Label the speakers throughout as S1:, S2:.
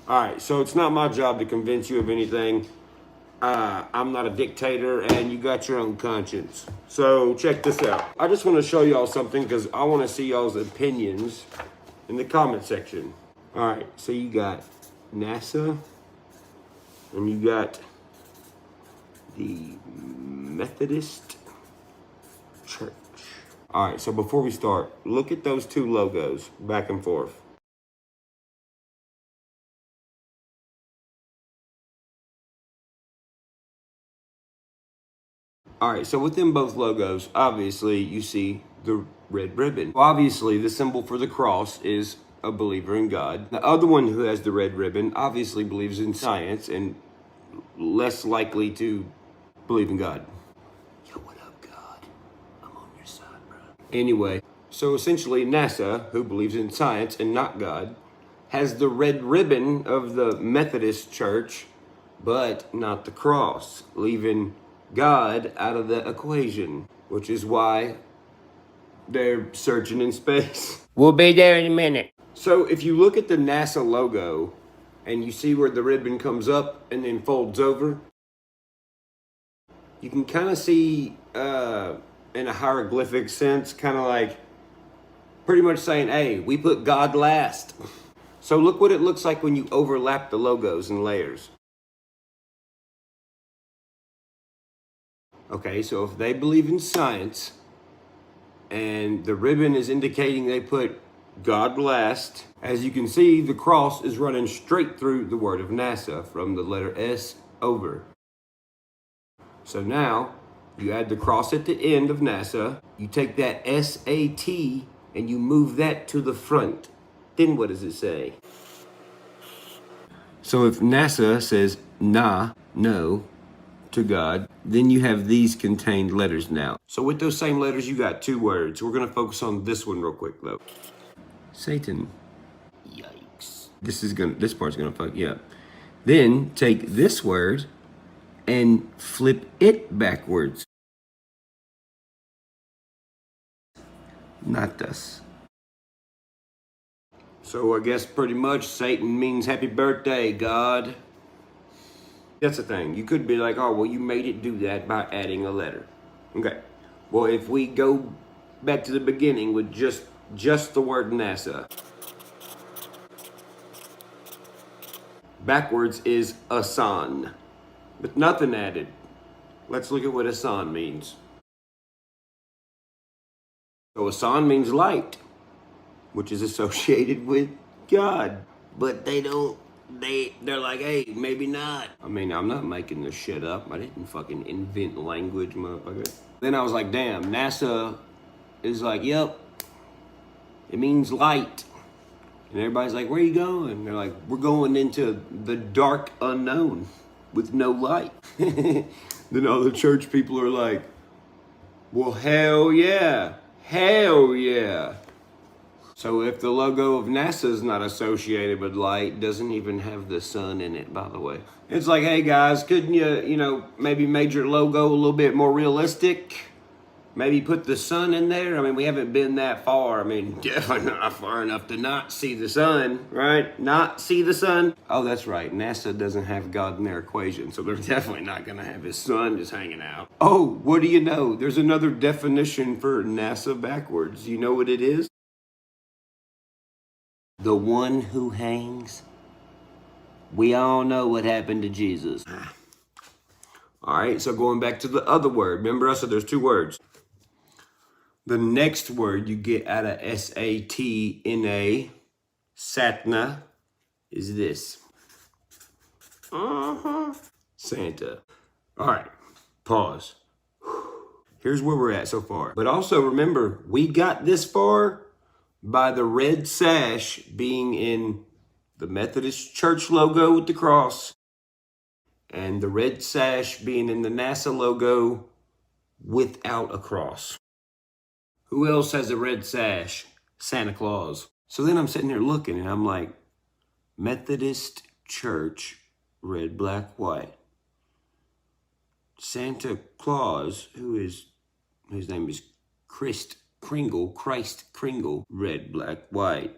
S1: All right, so it's not my job to convince you of anything. I'm not a dictator, and you got your own conscience. So check this out. I just want to show y'all something because I want to see y'all's opinions in the comment section. All right, so you got NASA, and you got the Methodist Church. All right, so before we start, look at those two logos back and forth. All right, so within both logos, obviously you see the red ribbon. Obviously, the symbol for the cross is a believer in God. The other one who has the red ribbon obviously believes in science and less likely to believe in God. Yo, what up, God? I'm on your side, bro. Anyway, so essentially NASA, who believes in science and not God, has the red ribbon of the Methodist Church, but not the cross, leaving God out of the equation, which is why they're searching in space. We'll be there in a minute. So if you look at the NASA logo and you see where the ribbon comes up and then folds over, you can kind of see in a hieroglyphic sense, kind of like pretty much saying, hey, we put God last. So look what it looks like when you overlap the logos and layers. Okay, so if they believe in science and the ribbon is indicating they put God last, as you can see, the cross is running straight through the word of NASA from the letter S over. So now you add the cross at the end of NASA, you take that SAT and you move that to the front. Then what does it say? So if NASA says nah, no, to God, then you have these contained letters now. So with those same letters, you got two words. We're gonna focus on this one real quick though. Satan. Yikes. This part's gonna fuck you up. Then take this word and flip it backwards. Not us. So I guess pretty much Satan means happy birthday, God. That's the thing. You could be like, oh, well, you made it do that by adding a letter. Okay. Well, if we go back to the beginning with just the word NASA, backwards is asan, with nothing added. Let's look at what asan means. So asan means light, which is associated with God. But they're like, hey, maybe not. I mean, I'm not making this shit up. I didn't fucking invent language, motherfucker. Then I was like, damn, NASA is like, yep, it means light. And everybody's like, where are you going? They're like, we're going into the dark unknown with no light. Then all the church people are like, well, hell yeah. Hell yeah. So if the logo of NASA is not associated with light, doesn't even have the sun in it, by the way. It's like, hey guys, couldn't you, maybe make your logo a little bit more realistic? Maybe put the sun in there? I mean, we haven't been that far. I mean, definitely not far enough to not see the sun, right? Not see the sun. Oh, that's right. NASA doesn't have God in their equation, so they're definitely not going to have his sun just hanging out. Oh, what do you know? There's another definition for NASA backwards. You know what it is? The one who hangs. We all know what happened to Jesus. All right, so going back to the other word. Remember I said there's two words. The next word you get out of SATNA, Satna, is this. Santa. All right, pause. Here's where we're at so far. But also remember, we got this far by the red sash being in the Methodist Church logo with the cross and the red sash being in the NASA logo without a cross. Who else has a red sash? Santa Claus. So then I'm sitting there looking and I'm like, Methodist Church, red, black, white. Santa Claus, whose name is Christ Kringle, red, black, white.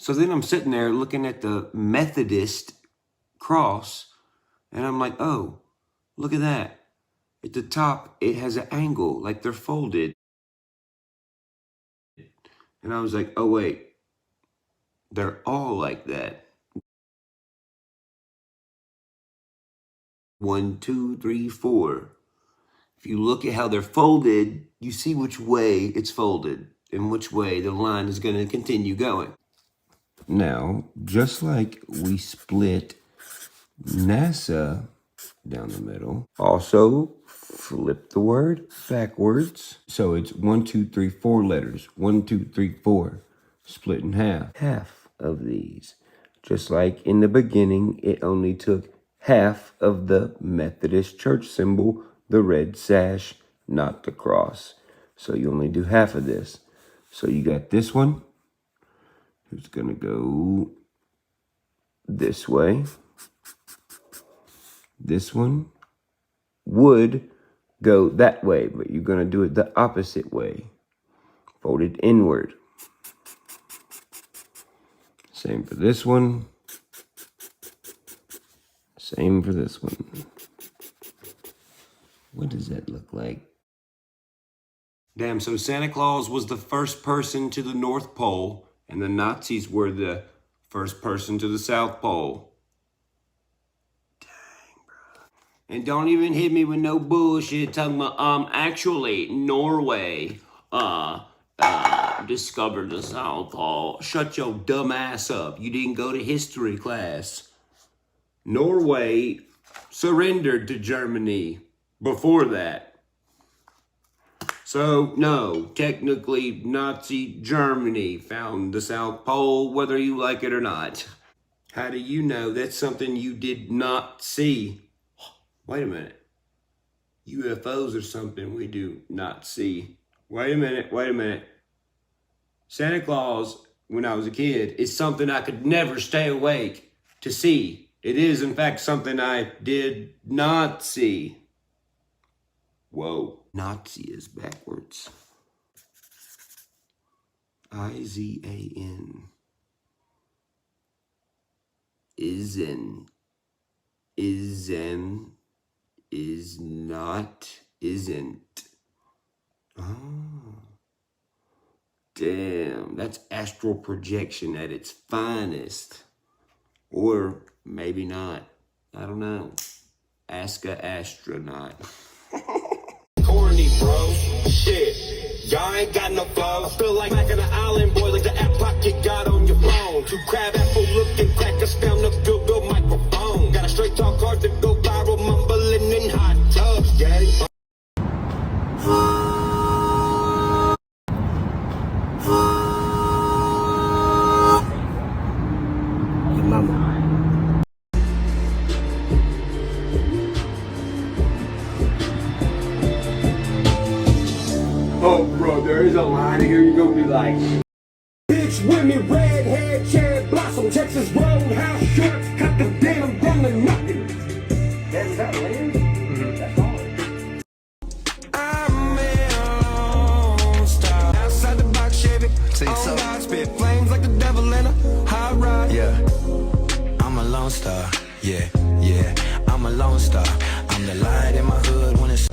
S1: So then I'm sitting there looking at the Methodist cross, and I'm like, oh, look at that. At the top, it has an angle, like they're folded. And I was like, oh, wait, they're all like that. 1, 2, 3, 4. If you look at how they're folded, you see which way it's folded and which way the line is going to continue going. Now, just like we split NASA down the middle, also flip the word backwards. So it's 1, 2, 3, 4 letters. 1, 2, 3, 4. Split in half. Half of these. Just like in the beginning, it only took half of the Methodist church symbol, the red sash, not the cross. So you only do half of this. So you got this one. It's going to go this way. This one would go that way, but you're going to do it the opposite way. Fold it inward. Same for this one. Same for this one. What does that look like? Damn, so Santa Claus was the first person to the North Pole, and the Nazis were the first person to the South Pole. Dang, bro. And don't even hit me with no bullshit talking about, actually, Norway, discovered the South Pole. Shut your dumb ass up. You didn't go to history class. Norway surrendered to Germany before that. So, no, technically, Nazi Germany found the South Pole, whether you like it or not. How do you know that's something you did not see? Wait a minute. UFOs are something we do not see. Wait a minute. Santa Claus, when I was a kid, is something I could never stay awake to see. It is, in fact, something I did not see. Whoa. Nazi is backwards. I-Z-A-N. Isn't. Isn't. Is not. Isn't. Oh. Damn, that's astral projection at its finest. Or maybe not. I don't know. Ask a astronaut.
S2: Corny, bro. Shit. Y'all ain't got no flow. I feel like back in the island, boy, like the app pocket got on your phone. Two crab apple looking crackers found a good microphone. Got a straight talk hard to go viral, mumbling in hot tubs, yeah.
S1: Oh, bro, there is a line here you're gonna be like,
S2: Bitch, women, redhead, cherry blossom, Texas Roadhouse shorts, cut the damn down to nothing.
S1: is that land? Mm-hmm. That's hard.
S2: I'm a lone star. Outside the box, Chevy.
S3: See, so
S2: spit flames like the devil in a high ride.
S3: yeah, I'm a lone star. Yeah, I'm a lone star. I'm the light in my hood when it's